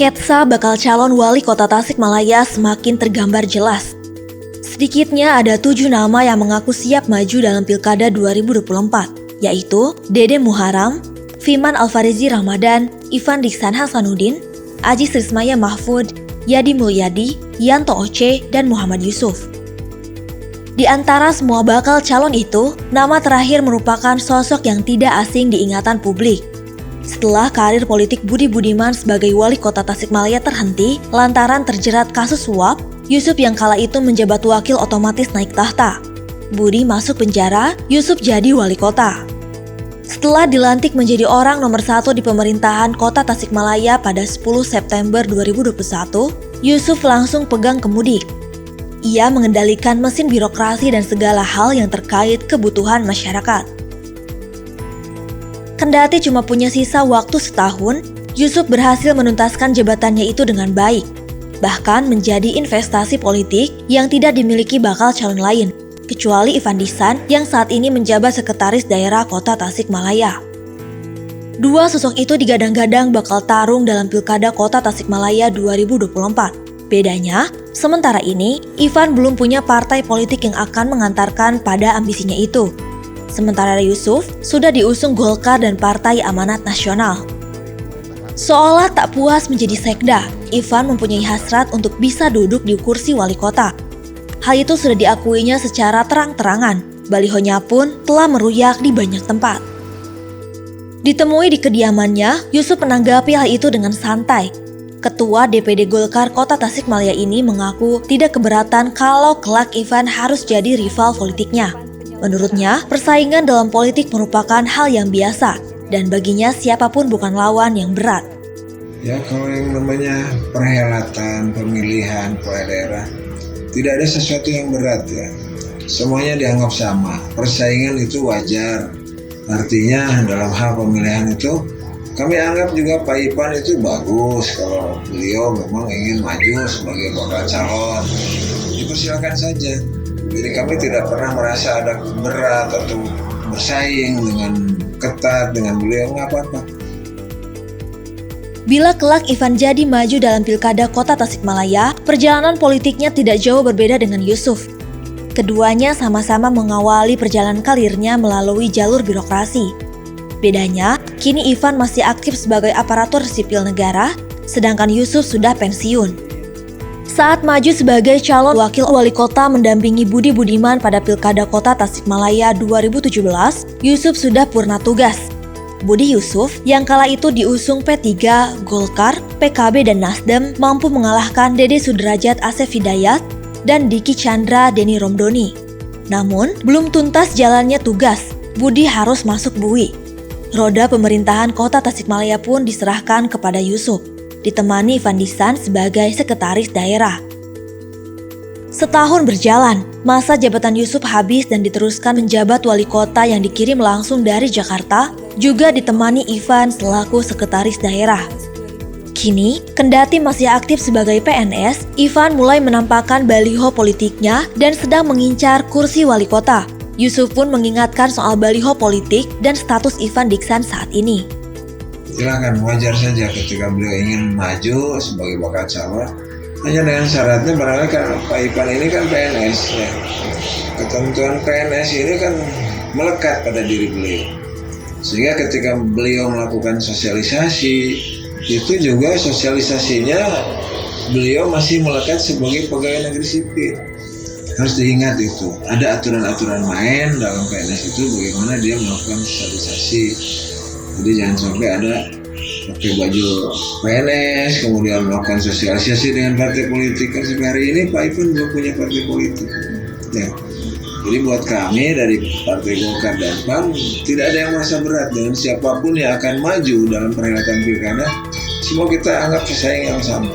Sketsa bakal calon wali kota Tasikmalaya semakin tergambar jelas. Sedikitnya ada 7 nama yang mengaku siap maju dalam Pilkada 2024, yaitu Dede Muharam, Fiman Alfarizi Ramadan, Ivan Diksan Hasanuddin, Ajis Rismaya Mahfud, Yadi Mulyadi, Yanto Oce, dan Muhammad Yusuf. Di antara semua bakal calon itu, nama terakhir merupakan sosok yang tidak asing di ingatan publik. Setelah karir politik Budi Budiman sebagai wali kota Tasikmalaya terhenti lantaran terjerat kasus suap, Yusuf yang kala itu menjabat wakil otomatis naik tahta. Budi masuk penjara, Yusuf jadi wali kota. Setelah dilantik menjadi orang nomor 1 di pemerintahan kota Tasikmalaya pada 10 September 2021, Yusuf langsung pegang kemudi. Ia mengendalikan mesin birokrasi dan segala hal yang terkait kebutuhan masyarakat. Kendati cuma punya sisa waktu setahun, Yusuf berhasil menuntaskan jabatannya itu dengan baik, bahkan menjadi investasi politik yang tidak dimiliki bakal calon lain, kecuali Ivan Diksan yang saat ini menjabat sekretaris daerah kota Tasikmalaya. Dua sosok itu digadang-gadang bakal tarung dalam Pilkada Kota Tasikmalaya 2024. Bedanya, sementara ini, Ivan belum punya partai politik yang akan mengantarkan pada ambisinya itu. Sementara Yusuf sudah diusung Golkar dan Partai Amanat Nasional. Seolah tak puas menjadi sekda, Ivan mempunyai hasrat untuk bisa duduk di kursi wali kota. Hal itu sudah diakuinya secara terang-terangan. Balihonya pun telah meruyak di banyak tempat. Ditemui di kediamannya, Yusuf menanggapi hal itu dengan santai. Ketua DPD Golkar Kota Tasikmalaya ini mengaku tidak keberatan kalau kelak Ivan harus jadi rival politiknya. Menurutnya, persaingan dalam politik merupakan hal yang biasa dan baginya siapapun bukan lawan yang berat. Ya, kalau yang namanya perhelatan, pemilihan kepala daerah, tidak ada sesuatu yang berat ya. Semuanya dianggap sama. Persaingan itu wajar. Artinya dalam hal pemilihan itu, kami anggap juga Pak Ivan itu bagus kalau beliau memang ingin maju sebagai bakal calon. Dipersilakan saja. Jadi kami tidak pernah merasa ada berat atau bersaing dengan ketat dengan beliau, nggak apa-apa. Bila kelak Ivan jadi maju dalam Pilkada Kota Tasikmalaya, perjalanan politiknya tidak jauh berbeda dengan Yusuf. Keduanya sama-sama mengawali perjalanan karirnya melalui jalur birokrasi. Bedanya, kini Ivan masih aktif sebagai aparatur sipil negara, sedangkan Yusuf sudah pensiun. Saat maju sebagai calon wakil wali kota mendampingi Budi Budiman pada Pilkada Kota Tasikmalaya 2017, Yusuf sudah purna tugas. Budi Yusuf yang kala itu diusung P3, Golkar, PKB dan Nasdem mampu mengalahkan Dede Sudrajat Asef Hidayat dan Diki Chandra Deni Romdoni. Namun, belum tuntas jalannya tugas, Budi harus masuk bui. Roda pemerintahan Kota Tasikmalaya pun diserahkan kepada Yusuf, ditemani Ivan Diksan sebagai sekretaris daerah. Setahun berjalan, masa jabatan Yusuf habis dan diteruskan menjabat wali kota yang dikirim langsung dari Jakarta, juga ditemani Ivan selaku sekretaris daerah. Kini, kendati masih aktif sebagai PNS, Ivan mulai menampakkan baliho politiknya dan sedang mengincar kursi wali kota. Yusuf pun mengingatkan soal baliho politik dan status Ivan Diksan saat ini. Silakan, wajar saja ketika beliau ingin maju sebagai bakal calon. Hanya dengan syaratnya barangkali kan Pak Ivan ini kan PNS ya. Ketentuan PNS ini kan melekat pada diri beliau. Sehingga ketika beliau melakukan sosialisasi, itu juga sosialisasinya beliau masih melekat sebagai pegawai negeri sipil. Harus diingat itu, ada aturan-aturan main dalam PNS itu bagaimana dia melakukan sosialisasi. Jadi jangan sampai ada pakai baju PNS, kemudian melakukan sosialisasi dengan partai politik. Kan sampai hari ini Pak Ivan belum punya partai politik. Ya. Jadi buat kami dari Partai Golkar dan PAN, tidak ada yang merasa berat dengan siapapun yang akan maju dalam perhelatan pilkada. Semua kita anggap pesaing yang sama.